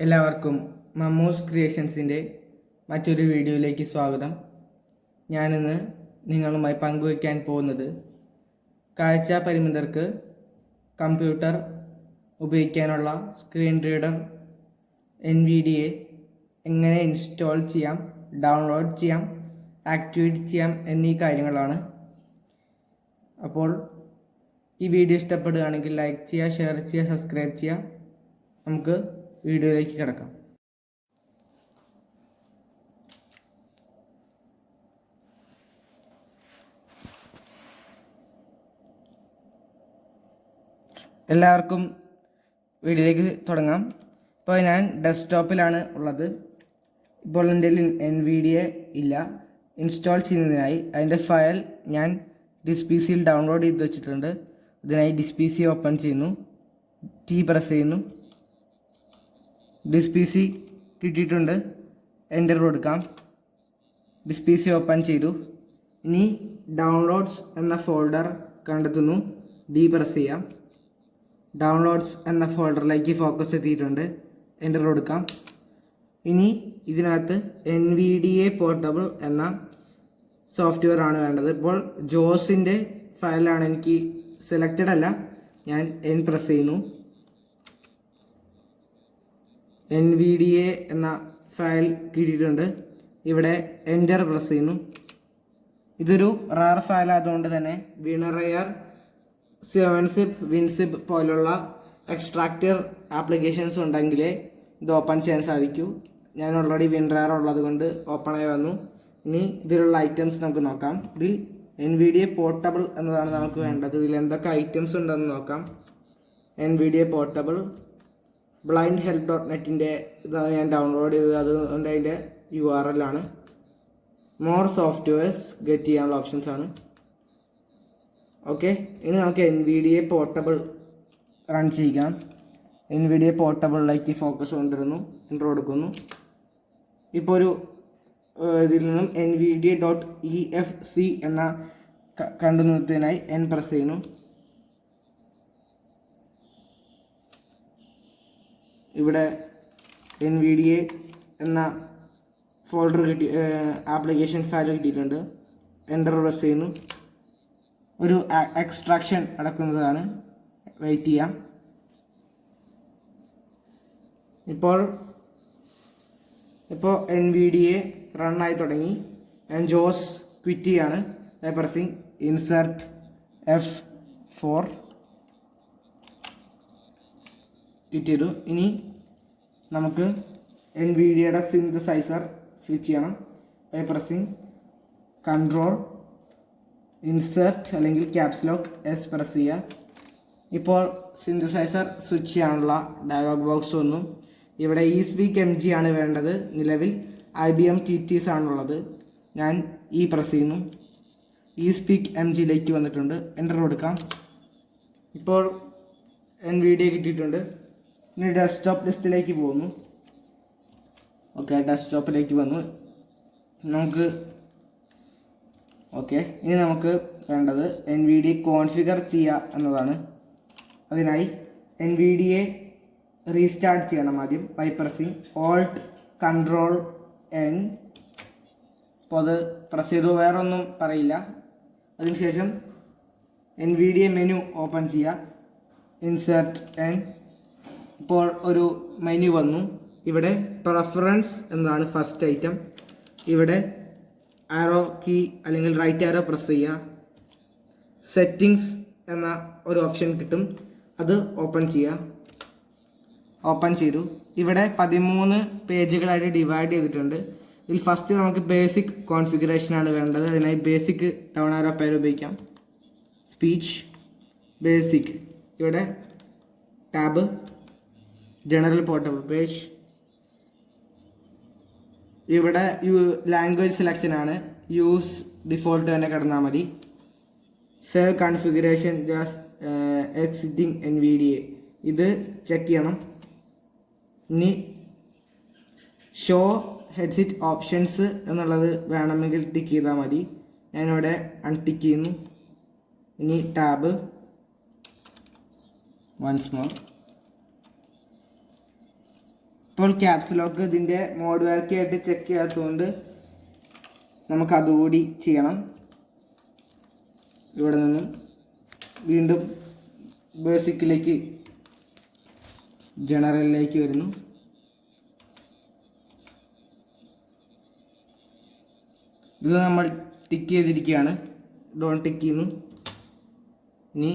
എല്ലാവർക്കും മമ്മൂസ് ക്രിയേഷൻസിൻ്റെ മറ്റൊരു വീഡിയോയിലേക്ക് സ്വാഗതം. ഞാനിന്ന് നിങ്ങളുമായി പങ്കുവയ്ക്കാൻ പോകുന്നത് കാഴ്ച പരിമിതർക്ക് കമ്പ്യൂട്ടർ ഉപയോഗിക്കാനുള്ള സ്ക്രീൻ റീഡർ NVDA എങ്ങനെ ഇൻസ്റ്റാൾ ചെയ്യാം, ഡൗൺലോഡ് ചെയ്യാം, ആക്ടിവേറ്റ് ചെയ്യാം എന്നീ കാര്യങ്ങളാണ്. അപ്പോൾ ഈ വീഡിയോ ഇഷ്ടപ്പെടുകയാണെങ്കിൽ ലൈക്ക് ചെയ്യുക, ഷെയർ ചെയ്യുക, സബ്സ്ക്രൈബ് ചെയ്യുക. നമുക്ക് വീഡിയോയിലേക്ക് കിടക്കാം. എല്ലാവർക്കും വീഡിയോയിലേക്ക് തുടങ്ങാം. ഇപ്പോൾ ഞാൻ ഡെസ്ക്ടോപ്പിലാണ് ഉള്ളത്. ഇപ്പോൾ എൻ്റെ NVDA ഇല്ല. ഇൻസ്റ്റാൾ ചെയ്യുന്നതിനായി അതിൻ്റെ ഫയൽ ഞാൻ PC-യിൽ ഡൗൺലോഡ് ചെയ്ത് വെച്ചിട്ടുണ്ട്. ഇതിനായി PC ഓപ്പൺ ചെയ്യുന്നു, പ്രസ് ചെയ്യുന്നു. PC കിട്ടിയിട്ടുണ്ട്. എൻ്റർ കൊടുക്കാം. PC ഓപ്പൺ ചെയ്തു. ഇനി ഡൗൺലോഡ്സ് എന്ന ഫോൾഡർ കണ്ടെത്തുന്നു, പ്രസ് ചെയ്യാം. ഡൗൺലോഡ്സ് എന്ന ഫോൾഡറിലേക്ക് ഫോക്കസ് എത്തിയിട്ടുണ്ട്. എൻ്റർ കൊടുക്കാം. ഇനി ഇതിനകത്ത് NVDA പോർട്ടബിൾ എന്ന സോഫ്റ്റ്വെയർ ആണ് വേണ്ടത്. ഇപ്പോൾ ജോസിൻ്റെ ഫയലാണ് എനിക്ക് സെലക്റ്റഡ് അല്ല. ഞാൻ പ്രസ് ചെയ്യുന്നു. NVDA എന്ന ഫയൽ കിട്ടിയിട്ടുണ്ട്. ഇവിടെ എൻ്റർ പ്രസ് ചെയ്യുന്നു. ഇതൊരു റാർ ഫയൽ ആയതുകൊണ്ട് തന്നെ വിനറയർ, 7-zip, WinZip പോലുള്ള എക്സ്ട്രാക്റ്റർ ആപ്ലിക്കേഷൻസ് ഉണ്ടെങ്കിലേ ഇത് ഓപ്പൺ ചെയ്യാൻ സാധിക്കൂ. ഞാൻ ഓൾറെഡി വിൻറയർ ഉള്ളത് കൊണ്ട് ഓപ്പണായി വന്നു. ഇനി ഇതിലുള്ള ഐറ്റംസ് നമുക്ക് നോക്കാം. ഇതിൽ NVDA പോർട്ടബിൾ എന്നതാണ് നമുക്ക് വേണ്ടത്. ഇതിൽ എന്തൊക്കെ ഐറ്റംസ് ഉണ്ടെന്ന് നോക്കാം. NVDA പോർട്ടബിൾ blindhelp.netൻ്റെ ഇതാണ് ഞാൻ ഡൗൺലോഡ് ചെയ്തത്. അതുകൊണ്ട് അതിൻ്റെ URL ആണ്. മോർ സോഫ്റ്റ്വെയർസ് ഗെറ്റ് ചെയ്യാനുള്ള ഓപ്ഷൻസ് ആണ്. ഓക്കെ, ഇനി നമുക്ക് NVDA പോർട്ടബിൾ റൺ ചെയ്യാം. NVDA പോർട്ടബിളിലേക്ക് ഫോക്കസ് കൊണ്ടുവരുന്നു, എൻ്റർ കൊടുക്കുന്നു. ഇപ്പോൾ ഒരു ഇതിൽ നിന്നും NVDA.exe എന്ന കണ്ടുനിർത്തുന്നതിനായി പ്രസ് ചെയ്യുന്നു. ഇവിടെ NVDA എന്ന ഫോൾഡർ ആപ്ലിക്കേഷൻ ഫയൽ കിട്ടിയിട്ടുണ്ട്. എൻ്റർ പ്രസ് ചെയ്യുന്നു. ഒരു എക്സ്ട്രാക്ഷൻ നടക്കുന്നതാണ്, വെയിറ്റ് ചെയ്യാം. ഇപ്പോൾ NVDA റണ്ണായി തുടങ്ങി. ഞാൻ ജോസ് ക്വിറ്റ് ചെയ്യാണ്. Pressing insert F4 കിട്ടിയതു. ഇനി നമുക്ക് NVDAയുടെ സിന്തസൈസർ സ്വിച്ച് ചെയ്യണം. പ്രസിങ് കൺട്രോൾ ഇൻസെർട്ട് അല്ലെങ്കിൽ ക്യാപ്സ് ലോക്ക് S പ്രസ് ചെയ്യുക. ഇപ്പോൾ സിന്തസൈസർ സ്വിച്ച് ചെയ്യാനുള്ള ഡയലോഗ് ബോക്സ് വന്നു. ഇവിടെ eSpeak MG ആണ് വേണ്ടത്. നിലവിൽ IBM TTS ആണുള്ളത്. ഞാൻ പ്രസ് ചെയ്യുന്നു. eSpeak MGയിലേക്ക് വന്നിട്ടുണ്ട്. എൻ്റർ കൊടുക്കാം. ഇപ്പോൾ NVDA കിട്ടിയിട്ടുണ്ട്. ഇനി ഡെസ്ക്ടോപ്പ് ലിസ്റ്റിലേക്ക് പോകുന്നു. ഓക്കെ, ഡെസ്ക്ടോപ്പിലേക്ക് വന്നു. ഇനി നമുക്ക് വേണ്ടത് NVDA കോൺഫിഗർ ചെയ്യുക എന്നതാണ്. അതിനായി NVDA റീസ്റ്റാർട്ട് ചെയ്യണം ആദ്യം ബൈ പ്രസിങ് Alt+Ctrl+N. അപ്പോൾ അത് പ്രസ് ചെയ്തു, വേറെ ഒന്നും പറയില്ല. അതിനുശേഷം NVDA മെനു ഓപ്പൺ ചെയ്യുക, ഇൻസെർട്ട് N. ഇപ്പോൾ ഒരു മെനു വന്നു. ഇവിടെ പ്രിഫറൻസ് എന്നതാണ് ഫസ്റ്റ് ഐറ്റം. ഇവിടെ ആരോ കീ അല്ലെങ്കിൽ റൈറ്റ് ആരോ പ്രസ് ചെയ്യുക. സെറ്റിങ്സ് എന്ന ഒരു ഓപ്ഷൻ കിട്ടും, അത് ഓപ്പൺ ചെയ്യുക. ഓപ്പൺ ചെയ്തു. ഇവിടെ 13 പേജുകളായിട്ട് ഡിവൈഡ് ചെയ്തിട്ടുണ്ട്. ഇതിൽ ഫസ്റ്റ് നമുക്ക് ബേസിക് കോൺഫിഗറേഷനാണ് വേണ്ടത്. അതിനായി ബേസിക് ഡൗൺ ആരോ പേര് ഉപയോഗിക്കാം. സ്പീച്ച് ബേസിക്, ഇവിടെ ടാബ് ജനറൽ പോർട്ടബിൾ പേജ്. ഇവിടെ ലാംഗ്വേജ് സെലക്ഷൻ ആണ്. യൂസ് ഡിഫോൾട്ട് തന്നെ കിടന്നാൽ മതി. സേവ് കൺഫിഗറേഷൻ എക്സിറ്റിംഗ് NVDA ഇത് ചെക്ക് ചെയ്യണം. ഇനി ഷോ ഹെഡ്സെറ്റ് ഓപ്ഷൻസ് എന്നുള്ളത് വേണമെങ്കിൽ ടിക്ക് ചെയ്താൽ മതി. ഞാനിവിടെ അൺടിക്ക് ചെയ്യുന്നു. ഇനി ടാബ് വൺസ് മോർ. ഇപ്പോൾ ക്യാപ്സ് ലോക്ക് ഇതിൻ്റെ മോഡ് വർക്കായിട്ട് ചെക്ക് ചെയ്യാത്തതുകൊണ്ട് നമുക്കതുകൂടി ചെയ്യണം. ഇവിടെ നിന്നും വീണ്ടും ബേസിക്കിലേക്ക് ജനറലിലേക്ക് വരുന്നു. ഇത് നമ്മൾ ടിക്ക് ചെയ്തിരിക്കുകയാണ്. ഡോൺ ടിക്ക് ചെയ്യുന്നു. ഇനി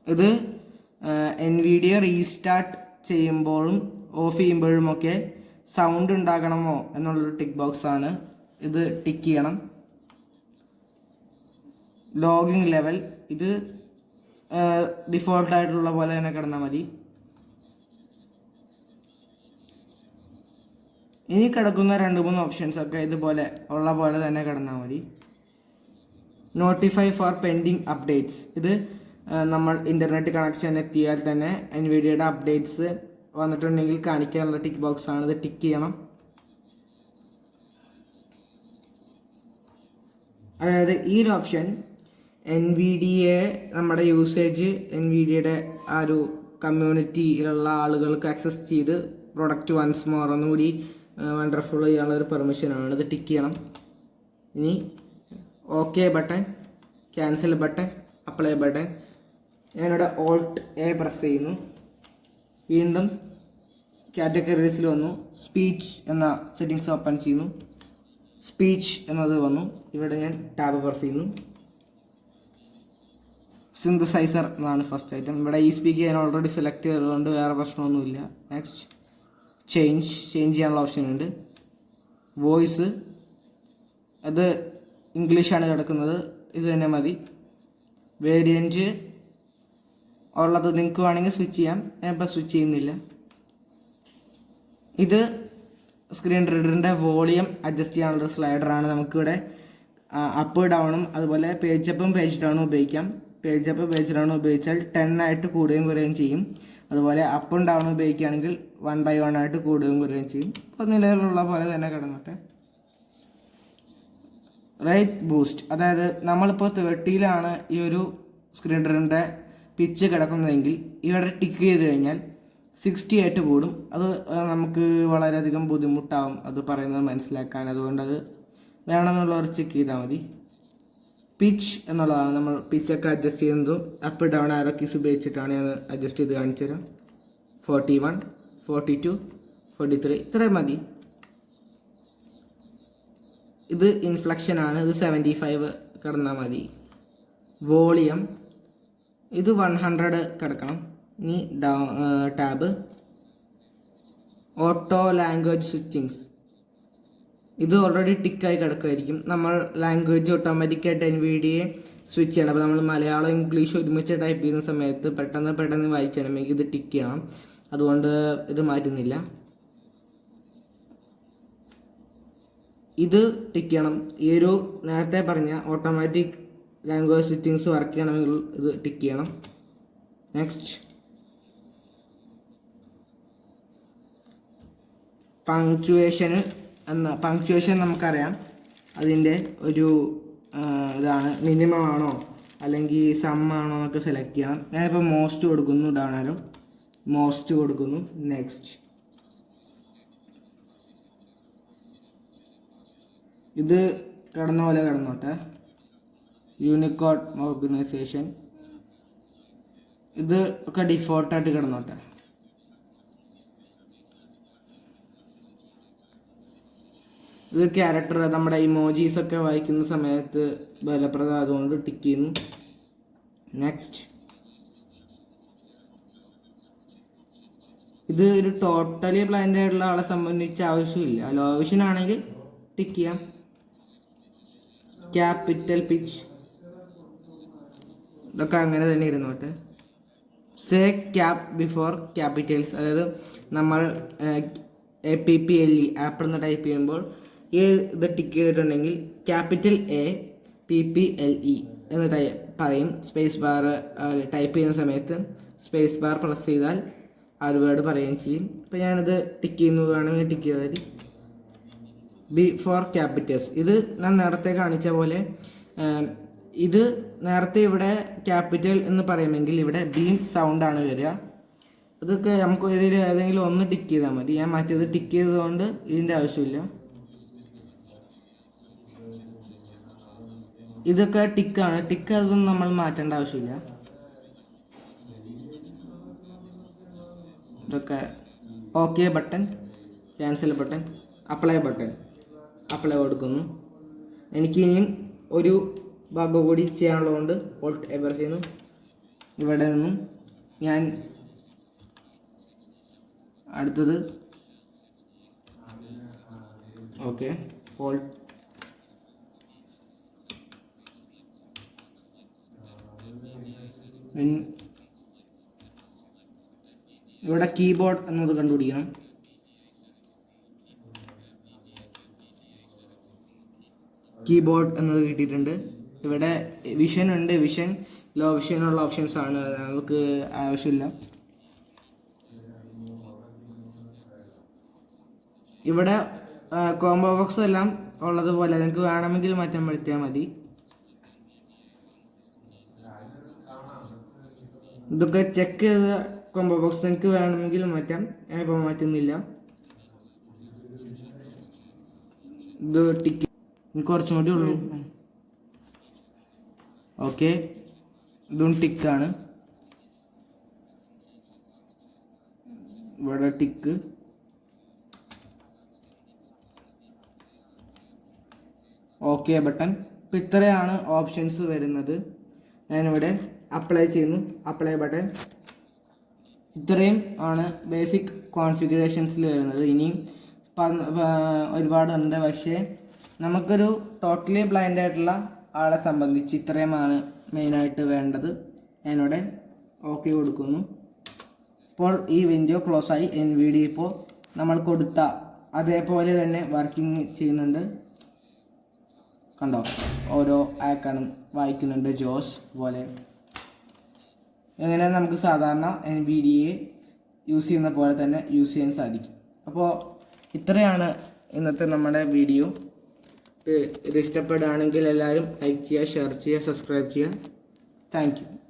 ഇത് NVDA റീസ്റ്റാർട്ട് ചെയ്യുമ്പോഴും ഓഫ് ചെയ്യുമ്പോഴുമൊക്കെ സൗണ്ട് ഉണ്ടാകണമോ എന്നുള്ളൊരു ടിക്ക് ബോക്സ് ആണ്. ഇത് ടിക്ക് ചെയ്യണം. ലോഗിങ് ലെവൽ ഇത് ഡിഫോൾട്ടായിട്ടുള്ള പോലെ തന്നെ കിടന്നാൽ മതി. ഇനി കിടക്കുന്ന 2-3 ഓപ്ഷൻസ് ഒക്കെ ഇതുപോലെ ഉള്ള പോലെ തന്നെ കിടന്നാൽ മതി. നോട്ടിഫൈ ഫോർ പെൻഡിങ് അപ്ഡേറ്റ്സ് ഇത് നമ്മൾ ഇൻ്റർനെറ്റ് കണക്ഷൻ എത്തിയാൽ തന്നെ NVDAയുടെ അപ്ഡേറ്റ്സ് വന്നിട്ടുണ്ടെങ്കിൽ കാണിക്കാനുള്ള ടിക്ക് ബോക്സ് ആണ്. ഇത് ടിക്ക് ചെയ്യണം. അതായത് ഈ ഒരു ഓപ്ഷൻ NVDA നമ്മുടെ യൂസേജ് NVDAയുടെ ആ ഒരു കമ്മ്യൂണിറ്റിയിലുള്ള ആളുകൾക്ക് ആക്സസ് ചെയ്ത് പ്രൊഡക്റ്റ് വൺസ് മോർ ഒന്നുകൂടി വണ്ടർഫുൾ ചെയ്യാനുള്ള ഒരു പെർമിഷനാണ്. ഇത് ടിക്ക് ചെയ്യണം. ഇനി okay button, cancel button, apply button. ഞാനിവിടെ Alt A പ്രസ് ചെയ്യുന്നു. വീണ്ടും കാറ്റഗറീസിൽ വന്നു. സ്പീച്ച് എന്ന സെറ്റിങ്സ് ഓപ്പൺ ചെയ്യുന്നു. സ്പീച്ച് എന്നത് വന്നു. ഇവിടെ ഞാൻ ടാബ് പ്രസ് ചെയ്യുന്നു. സിന്തസൈസർ എന്നാണ് ഫസ്റ്റ് ഐറ്റം. ഇവിടെ ഈ സ്പീക്ക് ഞാൻ ഓൾറെഡി സെലക്ട് ചെയ്തതുകൊണ്ട് വേറെ പ്രശ്നമൊന്നുമില്ല. നെക്സ്റ്റ് ചേഞ്ച് ചെയ്യാനുള്ള ഓപ്ഷൻ ഉണ്ട്. വോയിസ് അത് ഇംഗ്ലീഷാണ് കിടക്കുന്നത്. ഇത് തന്നെ മതി. വേരിയൻറ്റ് ഉള്ളത് നിങ്ങൾക്ക് വേണമെങ്കിൽ സ്വിച്ച് ചെയ്യാം. ഞാൻ ഇപ്പോൾ സ്വിച്ച് ചെയ്യുന്നില്ല. ഇത് സ്ക്രീൻ റീഡറിൻ്റെ വോളിയം അഡ്ജസ്റ്റ് ചെയ്യാനുള്ള സ്ലൈഡറാണ്. നമുക്കിവിടെ അപ്പ് ഡൗണും അതുപോലെ പേജ് അപ്പും പേജ് ഡൗണും ഉപയോഗിക്കാം. പേജ് അപ്പ് പേജ് ഡൗൺ ഉപയോഗിച്ചാൽ 10 ആയിട്ട് കൂടുകയും കുറയുകയും ചെയ്യും. അതുപോലെ അപ്പും ഡൗണും ഉപയോഗിക്കുകയാണെങ്കിൽ 1 by 1 ആയിട്ട് കൂടുകയും കുറയുകയും ചെയ്യും. അപ്പോൾ നിലവിലുള്ള പോലെ തന്നെ കിടന്നോട്ടെ. റൈറ്റ് ബൂസ്റ്റ് അതായത് നമ്മളിപ്പോൾ 30ലാണ് ഈ ഒരു സ്ക്രീൻ റീഡറിൻ്റെ പിച്ച് കിടക്കുന്നതെങ്കിൽ ഇവിടെ ടിക്ക് ചെയ്ത് കഴിഞ്ഞാൽ 60 ആയിട്ട് കൂടും. അത് നമുക്ക് വളരെയധികം ബുദ്ധിമുട്ടാവും അത് പറയുന്നത് മനസ്സിലാക്കാൻ. അതുകൊണ്ട് അത് വേണമെന്നുള്ളവർ ചെക്ക് ചെയ്താൽ മതി. പിച്ച് എന്നുള്ളതാണ്. നമ്മൾ പിച്ചൊക്കെ അഡ്ജസ്റ്റ് ചെയ്യുന്നതും അപ്പ് ഡൗൺ ആരോ കീസ് ഉപയോഗിച്ചിട്ടാണ് ഞാൻ അഡ്ജസ്റ്റ് ചെയ്ത് കാണിച്ചു തരാം. 41, 42, 43 ഇത്രയും മതി. ഇത് ഇൻഫ്ലക്ഷൻ ആണ്. ഇത് 75 കിടന്നാൽ മതി. വോളിയം ഇത് 100 കിടക്കണം. ഇനി ടാബ് ഓട്ടോ ലാംഗ്വേജ് സ്വിച്ചിങ്സ് ഇത് ഓൾറെഡി ടിക്കായി കിടക്കുമായിരിക്കും. നമ്മൾ ലാംഗ്വേജ് ഓട്ടോമാറ്റിക്കായിട്ട് NVDA സ്വിച്ച് ചെയ്യണം. അപ്പോൾ നമ്മൾ മലയാളം ഇംഗ്ലീഷ് ഒരുമിച്ച് ടൈപ്പ് ചെയ്യുന്ന സമയത്ത് പെട്ടെന്ന് വായിക്കണമെങ്കിൽ ഇത് ടിക്ക് ചെയ്യണം. അതുകൊണ്ട് ഇത് മാറ്റുന്നില്ല. ഇത് ടിക്ക് ചെയ്യണം. ഈ ഒരു നേരത്തെ പറഞ്ഞ ഓട്ടോമാറ്റിക് ലാംഗ്വേജ് സെറ്റിങ്സ് വർക്ക് ചെയ്യണമെങ്കിൽ ഇത് ടിക്ക് ചെയ്യണം. നെക്സ്റ്റ് പങ്ക്ച്വേഷൻ നമുക്കറിയാം. അതിൻ്റെ ഒരു ഇതാണ് മിനിമം ആണോ അല്ലെങ്കിൽ സം ആണോ എന്നൊക്കെ സെലക്ട് ചെയ്യണം. ഞാനിപ്പോൾ മോസ്റ്റ് കൊടുക്കുന്നു. ഇതാണല്ലോ മോസ്റ്റ് കൊടുക്കുന്നു. നെക്സ്റ്റ് ഇത് കിടന്ന പോലെ കിടന്നോട്ടെ. യൂണിക്കോഡ് ഓർഗനൈസേഷൻ ഇത് ഒക്കെ ഡിഫോൾട്ടായിട്ട് കിടന്നോട്ടെ. ഇത് ക്യാരക്ടർ നമ്മുടെ ഇമോജീസ് ഒക്കെ വായിക്കുന്ന സമയത്ത് ഫലപ്രദം അതുകൊണ്ട് ടിക്ക് ചെയ്യുന്നു. നെക്സ്റ്റ് ഇത് ഒരു ടോട്ടലി ബ്ലൈൻഡ് ആയിട്ടുള്ള ആളെ സംബന്ധിച്ച് ആവശ്യമില്ല. ലോ വിഷൻ ആണെങ്കിൽ ടിക്ക് ചെയ്യാം. ക്യാപിറ്റൽ പിച്ച് ഇതൊക്കെ അങ്ങനെ തന്നെ ഇരുന്നോട്ടെ. സേ ക്യാപ് ബിഫോർ ക്യാപിറ്റൽസ് അതായത് നമ്മൾ APPLE ആപ്പിൾ എന്ന് ടൈപ്പ് ചെയ്യുമ്പോൾ ഈ ഇത് ടിക്ക് ചെയ്തിട്ടുണ്ടെങ്കിൽ ക്യാപിറ്റൽ APPLE എന്ന് പറയും. സ്പേസ് ബാർ ടൈപ്പ് ചെയ്യുന്ന സമയത്ത് സ്പേസ് ബാർ പ്രസ് ചെയ്താൽ ആ ഒരു വേർഡ് പറയുകയും ചെയ്യും. അപ്പോൾ ഞാനിത് ടിക്ക് ചെയ്യുന്നതാണെങ്കിൽ ടിക്ക് ചെയ്താൽ ബി ഫോർ ക്യാപിറ്റൽസ് ഇത് ഞാൻ നേരത്തെ കാണിച്ച പോലെ ഇത് നേരത്തെ ഇവിടെ ക്യാപിറ്റൽ എന്ന് പറയുമെങ്കിൽ ഇവിടെ ബീം സൗണ്ടാണ് വരിക. അതൊക്കെ നമുക്ക് ഏതെങ്കിലും ഒന്ന് ടിക്ക് ചെയ്താൽ മതി. ഞാൻ മറ്റേത് ടിക്ക് ചെയ്തതുകൊണ്ട് ഇതിൻ്റെ ആവശ്യമില്ല. ഇതൊക്കെ ടിക്കാണ്. ടിക്ക് അതൊന്നും നമ്മൾ മാറ്റേണ്ട ആവശ്യമില്ല. ഇതൊക്കെ okay button, cancel button, apply button, apply കൊടുക്കുന്നു. എനിക്ക് ഇനിയും ഒരു ഭാഗം കൂടി ചെയ്യാനുള്ളതുകൊണ്ട് ഓൾട്ട് എബർ ചെയ്യുന്നു. ഇവിടെ നിന്നും ഞാൻ അടുത്തത് ഓക്കെ ഓൾട്ട് ഇവിടെ കീബോർഡ് എന്നത് കണ്ടുപിടിക്കണം. കീബോർഡ് എന്നത് കിട്ടിയിട്ടുണ്ട്. ഇവിടെ വിഷൻ ഉണ്ട്. വിഷൻ ലോ വിഷനുള്ള ഓപ്ഷൻസ് ആണ്, നമുക്ക് ആവശ്യമില്ല. ഇവിടെ കോംബോ ബോക്സ് എല്ലാം ഉള്ളതുപോലെ നിങ്ങൾക്ക് വേണമെങ്കിൽ മാറ്റം വരുത്തിയാൽ മതി. ഇതൊക്കെ ചെക്ക് ചെയ്ത കോംബോ ബോക്സ് നിങ്ങൾക്ക് വേണമെങ്കിൽ മാറ്റാം. ഞാനിപ്പോൾ മാറ്റുന്നില്ല. ഇത് ടിക്ക് കുറച്ചും കൂടി ഉള്ളൂ. ഓക്കെ, ഇതും ടിക്കാണ്. ഇവിടെ ടിക്ക്, ഓക്കെ ബട്ടൺ. ഇപ്പം ഇത്രയാണ് ഓപ്ഷൻസ് വരുന്നത്. ഞാനിവിടെ അപ്ലൈ ചെയ്യുന്നു, അപ്ലൈ ബട്ടൺ. ഇത്രയും ആണ് ബേസിക് കോൺഫിഗറേഷൻസിൽ വരുന്നത്. ഇനിയും ഒരുപാടുണ്ട്, പക്ഷേ നമുക്കൊരു ടോട്ടലി ബ്ലൈൻഡ് ആയിട്ടുള്ള ആളെ സംബന്ധിച്ച് ഇത്രയുമാണ് മെയിനായിട്ട് വേണ്ടത്. ഞാനിവിടെ ഓക്കെ കൊടുക്കുന്നു. ഇപ്പോൾ ഈ വിൻഡോ ക്ലോസ് ആയി. NVDA ഇപ്പോൾ നമ്മൾ കൊടുത്ത അതേപോലെ തന്നെ വർക്കിംഗ് ചെയ്യുന്നുണ്ട്. കണ്ടോ, ഓരോ ഐക്കണും വായിക്കുന്നുണ്ട്. ജോസ് പോലെ എങ്ങനെ നമുക്ക് സാധാരണ NVDA യൂസ് ചെയ്യുന്ന പോലെ തന്നെ യൂസ് ചെയ്യാൻ സാധിക്കും. അപ്പോൾ ഇത്രയാണ് ഇന്നത്തെ നമ്മുടെ വീഡിയോ. ഇത് ഇഷ്ടപ്പെടുകയാണെങ്കിൽ എല്ലാവരും ലൈക്ക് ചെയ്യുക, ഷെയർ ചെയ്യുക, സബ്സ്ക്രൈബ് ചെയ്യുക. Thank you.